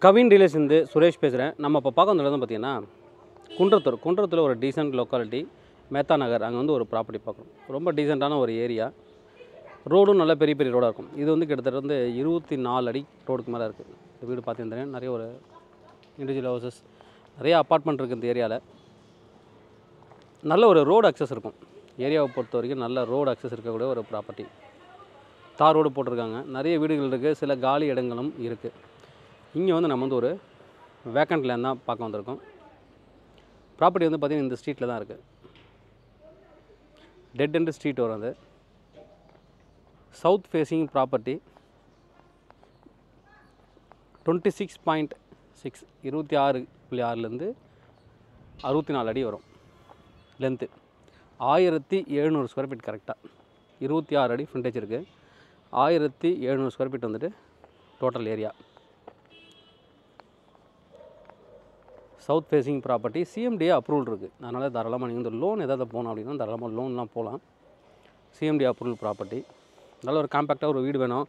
Kavin dealers இருந்து சுரேஷ் பேசுகிறேன். நம்ம இப்போ பார்க்க வந்த இடம் பார்த்தீங்கன்னா குன்றத்தூர் ஒரு டீசென்ட் லொக்காலிட்டி மேத்தா நகர். அங்கே வந்து ஒரு ப்ராப்பர்ட்டி பார்க்குறோம். ரொம்ப டீசெண்டான ஒரு ஏரியா. ரோடும் நல்ல பெரிய பெரிய ரோடாக இருக்கும். இது வந்து கிட்டத்தட்ட வந்து 24 அடி ரோடுக்கு மேலே இருக்குது. இந்த வீடு பார்த்தீங்கன்னா நிறைய ஒரு இண்டிவிஜுவல் ஹவுசஸ், நிறைய அப்பார்ட்மெண்ட் இருக்குது இந்த ஏரியாவில். நல்ல ஒரு ரோடு அக்சஸ் இருக்கும். ஏரியாவை பொறுத்த வரைக்கும் நல்ல ரோடு அக்சஸ் இருக்கக்கூடிய ஒரு ப்ராப்பர்ட்டி. தார் ரோடு போட்டிருக்காங்க. நிறைய வீடுகள் இருக்குது, சில காலி இடங்களும் இருக்குது. இங்கே வந்து நம்ம வந்து ஒரு வேக்கண்ட் லேண்ட் தான் பார்க்க வந்திருக்கோம். ப்ராப்பர்ட்டி வந்து பார்த்திங்கன்னா இந்த ஸ்ட்ரீட்டில் தான் இருக்குது. டெட் எண்ட் ஸ்ட்ரீட் வரும். அது சவுத் ஃபேஸிங் ப்ராப்பர்ட்டி. 26.6 26.6லேருந்து 64 அடி வரும் லென்த்து. 1700 ஸ்கொயர் ஃபீட் கரெக்டாக. 26 அடி ஃப்ரண்டேஜ் இருக்குது. 1700 ஸ்கொயர் ஃபீட் வந்துட்டு total area. South facing property. CMDA approval இருக்குது. அதனால் தாராளமாக நீங்கள் வந்து லோன் ஏதாவது போகணும் அப்படின்னா தாராளமாக லோன்லாம் போகலாம். CMD approval property. நல்ல ஒரு காம்பேக்டாக ஒரு வீடு வேணும்.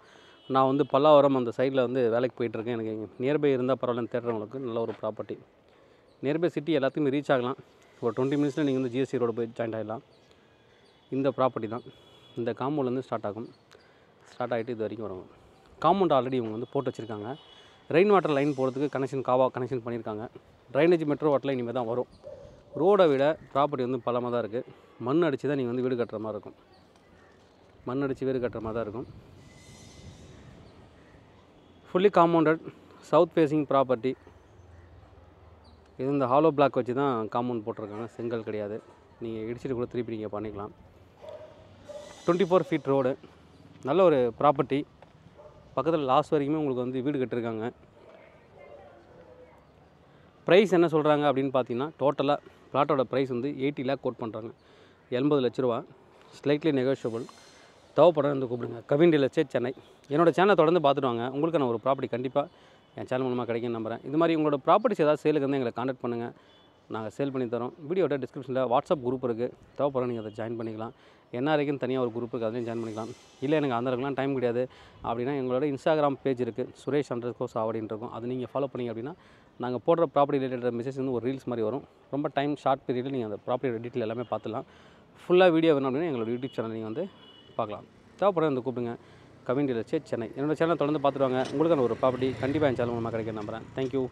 நான் வந்து பல்லாவரம் அந்த சைடில் வந்து வேலைக்கு போயிட்டுருக்கேன். எனக்கு நியர்பை இருந்தால் பரவாயில்லன்னு தேடுறவங்களுக்கு நல்ல ஒரு ப்ராப்பர்ட்டி. நியர்பை சிட்டி எல்லாத்தையுமே ரீச் ஆகலாம். ஒரு 20 மினிட்ஸில் நீங்கள் வந்து ஜிஎஸ்டி ரோடு போய் ஜாயின்ட் ஆகிடலாம். இந்த ப்ராப்பர்ட்டி தான். இந்த காம்பவுண்ட்லேருந்து ஸ்டார்ட் ஆகும். ஸ்டார்ட் ஆகிட்டு இது வரைக்கும் வரும். காம்பவுண்ட் ஆல்ரெடி இவங்க வந்து போட்டு வச்சுருக்காங்க. ரெயின் வாட்டர் லைன் போகிறதுக்கு கனெக்ஷன் பண்ணியிருக்காங்க. ட்ரைனேஜ் மெட்ரோ வாட்டரில் இனிமேல் தான் வரும். ரோடை விட ப்ராப்பர்ட்டி வந்து பலமாக தான் இருக்குது. மண் அடித்து தான் நீங்கள் வந்து வீடு கட்டுற மாதிரி இருக்கும். மண் அடித்து வீடு கட்டுற மாதிரி தான் இருக்கும். Fully compounded south facing property. இது இந்த ஹாலோ பிளாக் வச்சு தான் காம்பவுண்ட் போட்டிருக்காங்க. செங்கல் கிடையாது. நீங்கள் இடிச்சிட்டு கூட திருப்பி நீங்கள் பண்ணிக்கலாம். 24 ஃபீட் ரோடு. நல்ல ஒரு ப்ராப்பர்ட்டி. பக்கத்தில் லாஸ்ட் வரைக்குமே உங்களுக்கு வந்து வீடு கட்டிருக்காங்க. ப்ரைஸ் என்ன சொல்கிறாங்க அப்படின்னு பார்த்தீங்கன்னா, டோட்டலாக பிளாட்டோட ப்ரைஸ் வந்து 80 லேக் கோட் பண்ணுறாங்க. 80 லட்ச ரூபா. Slightly negotiable. தேவைப்படுறது வந்து கூப்பிடுங்க. கவின் டீலர்ஸ் சென்னை. என்னோடய சேனலை தொடர்ந்து பார்த்துட்டு வாங்க. உங்களுக்கு நான் ஒரு ப்ராப்பர்ட்டி கண்டிப்பாக என் சேனல் மூலமாக கிடைக்குன்னு நம்புகிறேன். இது மாதிரி உங்களோட ப்ராப்பர்ட்டிஸ் ஏதாவது சேலுக்கு வந்து எங்களை கான்டாக்ட் பண்ணுங்கள். நாங்கள் சேல் பண்ணி தரோம். வீடியோட டிஸ்கிரிப்ஷனில் வாட்ஸ்அப் குரூப் இருக்குது. தேவைப்படுற நீங்கள் அதை ஜாயின் பண்ணிக்கலாம். என்ஆர்ஐக்குன்னு தனியாக ஒரு குரூப் இருக்குது, அதையும் ஜாயின் பண்ணிக்கலாம். இல்லை எனக்கு அந்த டைம் கிடையாது அப்படின்னா எங்களோட இன்ஸ்டாகிராம் பேஜ் இருக்குது, suresh_saavadi இருக்கும். அது நீங்கள் ஃபாலோ பண்ணிங்க அப்படின்னா நாங்கள் போடுற ப்ராப்பர்ட்டி ரிலேட்டட் மெசேஜ் வந்து ஒரு ரீல்ஸ் மாதிரி வரும். ரொம்ப ஷார்ட் பீரியடில் நீங்கள் அந்த ப்ராப்பர்ட்டியோட டீட்டெயில் எல்லாமே பார்த்துலாம். ஃபுல்லாக வீடியோ வேணும் அப்படின்னா எங்களோட யூடியூப் சேனல் நீங்கள் வந்து பார்க்கலாம். தேவைப்படுற வந்து கூப்பிடுங்க. கவின் டீலர்ஸ் சென்னை. என்னோடய சேனலை தொடர்ந்து பார்த்துட்டு வாங்க. உங்களுக்கான ஒரு ப்ராப்பர்ட்டி கண்டிப்பாக என் சேனல் மூலமாக கிடைக்க நம்புகிறேன். தேங்க்யூ.